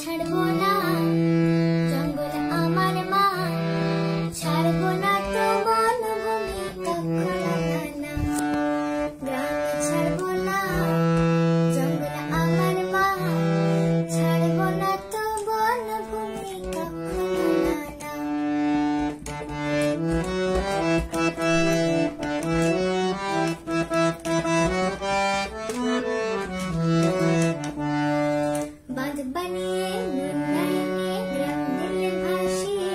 ছাড়বো না, জঙ্গল আমার মা, ছাড়বো না তো বনভূমি কখনো না। গ্রাম ছাড়বো না, জঙ্গল আমার মা, ছাড়বো না তো বনভূমি কখনো না। বাঁধ বানিয়ে উন্নয়নে গ্রাম দিলে ভাসিয়ে,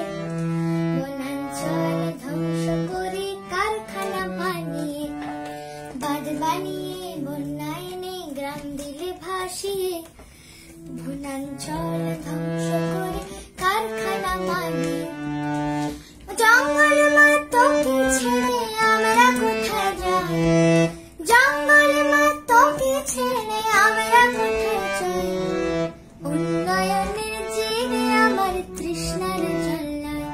বনাঞ্চল ধ্বংস করে কারখানা বানিয়ে। বাঁধ বানিয়ে উন্নয়নে গ্রাম দিলে ভাসিয়ে, বনাঞ্চল ধ্বংস করে কারখানা বানিয়ে। জঙ্গল মা তোকে ছেড়ে আমরা কোথায় যাই, জঙ্গল মা তোকে ছেড়ে আমরা কোথায় যাই। উন্নয়নের জেনে আমার তৃষ্ণার জল নাই,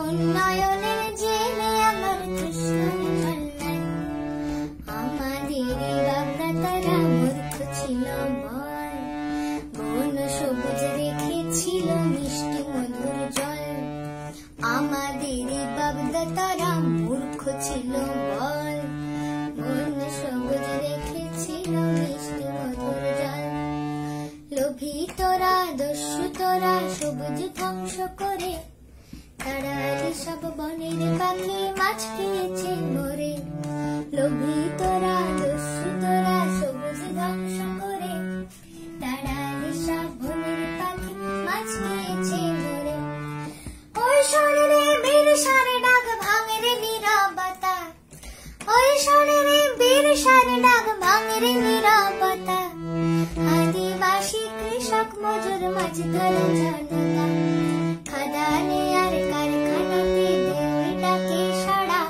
উন্নয়নের জেনে আমার তৃষ্ণার জল নাই। আমাদের বাপদাদারা মূর্খ ছিল বল, বন সবুজ রেখেছিল মিষ্টি মধুর জল। আমাদের বাপদাদারা মূর্খ ছিল বল, বন সবুজ রেখেছিল মিষ্টি মধুর জল। লোভী তোরা দস্যু তোরা সবুজ ধ্বংস করে, তারা সব বনের পাখি মাছ খেয়েছে মরে। লোভী তোরা দস্যু তোরা সবুজ ধ্বংস করে, তারা সব বনের পাখি মাছ খেয়েছে মরে। ওই শরীরে বীর সারে ডাক ভাঙরে নীরবতা, ওই শরীরে বীর সারে ডাক ভাঙরে নীরবতা। আদিবাসী কৃষক মজুর মাছ ধরা জনতা, খাদানে আর কারখানাতে দেওয়াই ডাকে সাড়া।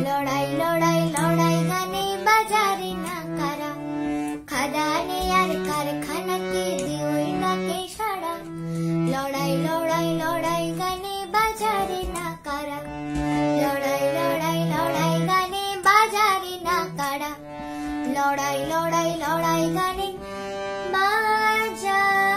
লড়াই লড়াই লড়াই গানে বাজারে না কারা, খাদানে আর কারখানাতে দেওয়াই ডাকে সাড়া। লড়াই লড়াই লড়াই গানে বাজারে না কারা, লড়াই লড়াই লড়াই গানে বাজারে না কারা। লড়াই লড়াই লড়াই গানে বাজারে।